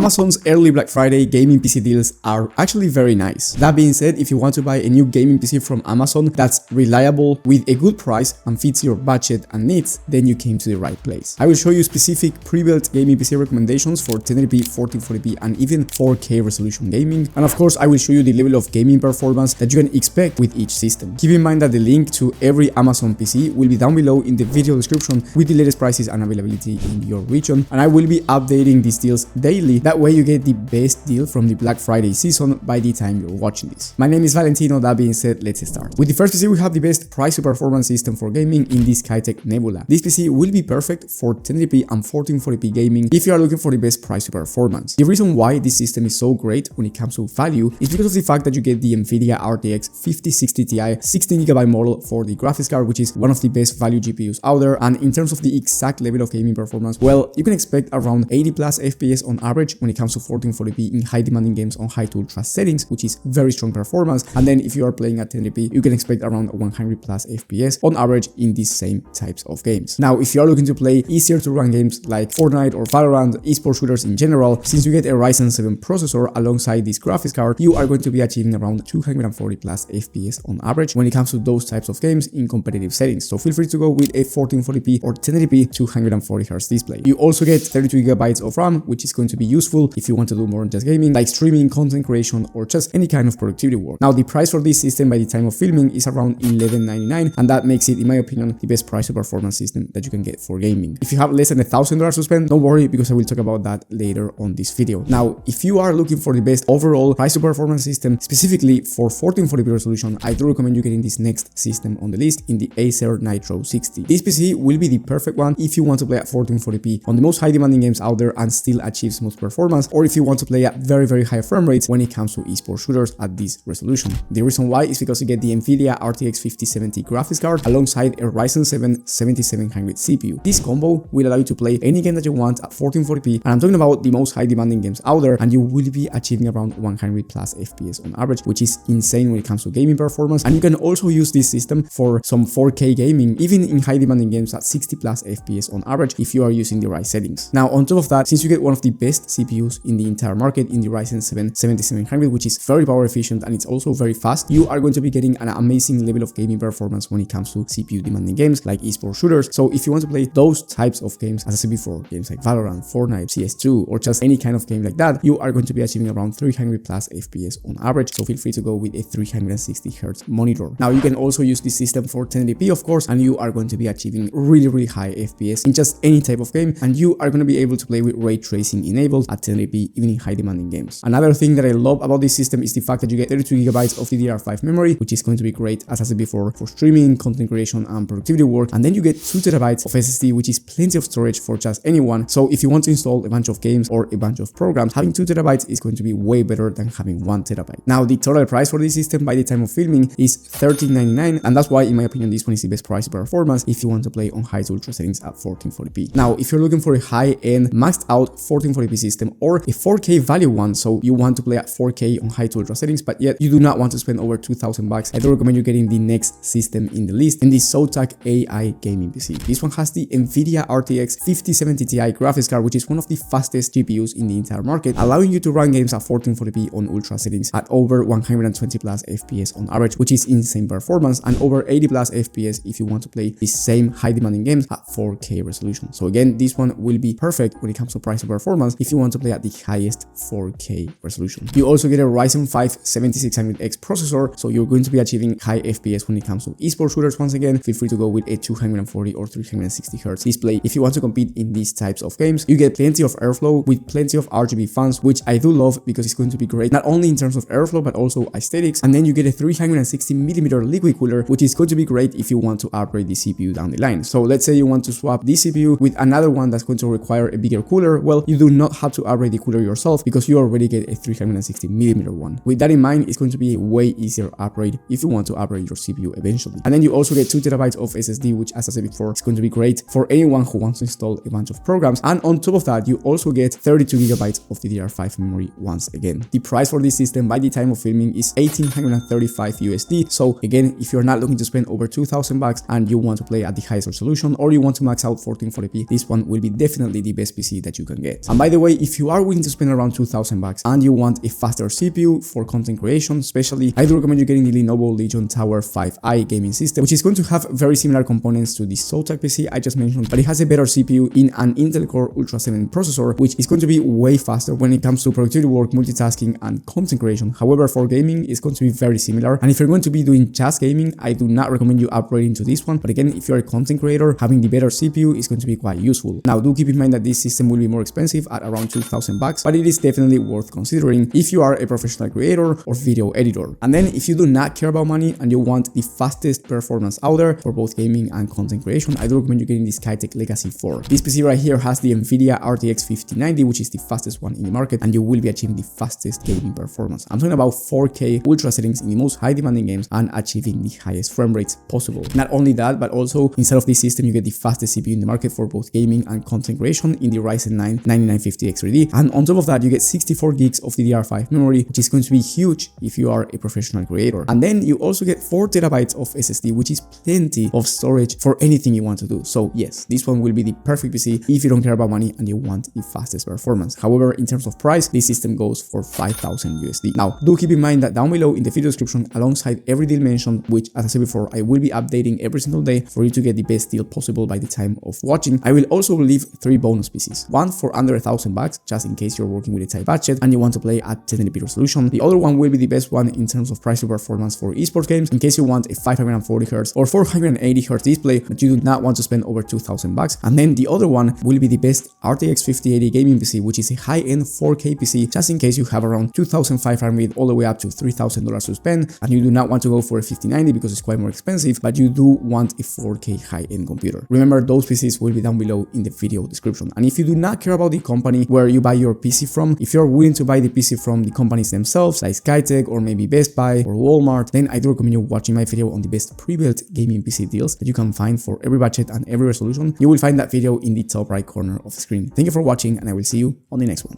Amazon's early Black Friday gaming PC deals are actually very nice. That being said, if you want to buy a new gaming PC from Amazon that's reliable with a good price and fits your budget and needs, then you came to the right place. I will show you specific pre-built gaming PC recommendations for 1080p, 1440p and even 4K resolution gaming, and of course I will show you the level of gaming performance that you can expect with each system. Keep in mind that the link to every Amazon PC will be down below in the video description with the latest prices and availability in your region, and I will be updating these deals daily. That way you get the best deal from the Black Friday season by the time you're watching this. My name is Valentino. That being said, let's start. With the first PC, we have the best price to performance system for gaming in the Skytech Nebula. This PC will be perfect for 1080p and 1440p gaming if you are looking for the best price to performance. The reason why this system is so great when it comes to value is because of the fact that you get the Nvidia RTX 5060 Ti 16GB model for the graphics card, which is one of the best value GPUs out there, and in terms of the exact level of gaming performance, well, you can expect around 80 plus FPS on average when it comes to 1440p in high demanding games on high to ultra settings, which is very strong performance. And then if you are playing at 1080p, you can expect around 100 plus FPS on average in these same types of games. Now, if you are looking to play easier to run games like Fortnite or Valorant, esports shooters in general, since you get a Ryzen 7 processor alongside this graphics card, you are going to be achieving around 240 plus FPS on average when it comes to those types of games in competitive settings. So feel free to go with a 1440p or 1080p 240Hz display. You also get 32GB of RAM, which is going to be useful if you want to do more than just gaming, like streaming, content creation, or just any kind of productivity work. Now, the price for this system by the time of filming is around $11.99, and that makes it, in my opinion, the best price to performance system that you can get for gaming. If you have less than $1,000 to spend, don't worry, because I will talk about that later on this video. Now, if you are looking for the best overall price to performance system, specifically for 1440p resolution, I do recommend you getting this next system on the list in the Acer Nitro 60. This PC will be the perfect one if you want to play at 1440p on the most high demanding games out there and still achieve smooth performance, or if you want to play at very high frame rates when it comes to esports shooters at this resolution. The reason why is because you get the Nvidia RTX 5070 graphics card alongside a Ryzen 7 7700 CPU. This combo will allow you to play any game that you want at 1440p, and I'm talking about the most high demanding games out there, and you will be achieving around 100 plus FPS on average, which is insane when it comes to gaming performance. And you can also use this system for some 4K gaming, even in high demanding games at 60 plus FPS on average if you are using the right settings. Now, on top of that, since you get one of the best CPUs in the entire market in the Ryzen 7 7700, which is very power efficient and it's also very fast, you are going to be getting an amazing level of gaming performance when it comes to CPU demanding games like esports shooters. So if you want to play those types of games, as I said before, games like Valorant, Fortnite, CS2, or just any kind of game like that, you are going to be achieving around 300 plus FPS on average. So feel free to go with a 360Hz monitor. Now, you can also use this system for 1080p, of course, and you are going to be achieving really high FPS in just any type of game, and you are going to be able to play with ray tracing enabled at 1080p even in high demanding games. Another thing that I love about this system is the fact that you get 32GB of DDR5 memory, which is going to be great, as I said before, for streaming, content creation and productivity work. And then you get 2TB of SSD, which is plenty of storage for just anyone. So if you want to install a bunch of games or a bunch of programs, having 2TB is going to be way better than having 1TB. Now, the total price for this system by the time of filming is $13.99, and that's why, in my opinion, this one is the best price performance if you want to play on high to ultra settings at 1440p. Now, if you're looking for a high-end maxed out 1440p system or a 4K value one, so you want to play at 4K on high to ultra settings, but yet you do not want to spend over $2,000, I do recommend you getting the next system in the list, in the Zotac AI gaming PC. This one has the Nvidia RTX 5070 Ti graphics card, which is one of the fastest GPUs in the entire market, allowing you to run games at 1440p on ultra settings at over 120 plus FPS on average, which is insane performance, and over 80 plus FPS if you want to play the same high demanding games at 4K resolution. So again, this one will be perfect when it comes to price to performance if you want to play at the highest 4K resolution. You also get a Ryzen 5 7600X processor, so you're going to be achieving high FPS when it comes to esports shooters. Once again, feel free to go with a 240 or 360Hz display if you want to compete in these types of games. You get plenty of airflow with plenty of RGB fans, which I do love because it's going to be great not only in terms of airflow but also aesthetics. And then you get a 360mm liquid cooler, which is going to be great if you want to upgrade the CPU down the line. So let's say you want to swap this CPU with another one that's going to require a bigger cooler. Well, you do not have to upgrade the cooler yourself because you already get a 360mm one. With that in mind, it's going to be a way easier upgrade if you want to upgrade your CPU eventually. And then you also get 2TB of SSD, which, as I said before, is going to be great for anyone who wants to install a bunch of programs. And on top of that, you also get 32GB of DDR5 memory once again. The price for this system by the time of filming is $1,835 USD. So again, if you're not looking to spend over $2,000 and you want to play at the highest resolution, or you want to max out 1440p, this one will be definitely the best PC that you can get. And by the way, if if you are willing to spend around 2,000 bucks and you want a faster CPU for content creation, especially, I do recommend you getting the Lenovo Legion Tower 5i gaming system, which is going to have very similar components to the Zotac PC I just mentioned, but it has a better CPU in an Intel Core Ultra 7 processor, which is going to be way faster when it comes to productivity work, multitasking, and content creation. However, for gaming, it's going to be very similar. And if you're going to be doing just gaming, I do not recommend you upgrading to this one. But again, if you're a content creator, having the better CPU is going to be quite useful. Now, do keep in mind that this system will be more expensive at around 2,000 bucks, but it is definitely worth considering if you are a professional creator or video editor. And then if you do not care about money and you want the fastest performance out there for both gaming and content creation, I do recommend you getting the Skytech Legacy 4. This PC right here has the NVIDIA RTX 5090, which is the fastest one in the market, and you will be achieving the fastest gaming performance. I'm talking about 4K ultra settings in the most high demanding games and achieving the highest frame rates possible. Not only that, but also inside of this system you get the fastest CPU in the market for both gaming and content creation in the Ryzen 9 9950X3D, and on top of that you get 64 gigs of DDR5 memory, which is going to be huge if you are a professional creator. And then you also get 4 terabytes of SSD, which is plenty of storage for anything you want to do. So yes, this one will be the perfect PC if you don't care about money and you want the fastest performance. However, in terms of price, this system goes for 5,000 USD. Now, do keep in mind that down below in the video description, alongside every deal mentioned, which as I said before, I will be updating every single day for you to get the best deal possible by the time of watching, I will also leave 3 bonus PCs. One for under 1,000 bucks, just in case you're working with a tight budget and you want to play at 1080p resolution. The other one will be the best one in terms of price to performance for esports games, in case you want a 540Hz or 480Hz display, but you do not want to spend over 2,000 bucks. And then the other one will be the best RTX 5080 gaming PC, which is a high-end 4K PC, just in case you have around 2,500 all the way up to $3,000 to spend, and you do not want to go for a 5090 because it's quite more expensive, but you do want a 4K high-end computer. Remember, those PCs will be down below in the video description. And if you do not care about the company where you buy your PC from, if you're willing to buy the PC from the companies themselves, like Skytech or maybe Best Buy or Walmart, then I do recommend you watching my video on the best pre-built gaming PC deals that you can find for every budget and every resolution. You will find that video in the top right corner of the screen. Thank you for watching, and I will see you on the next one.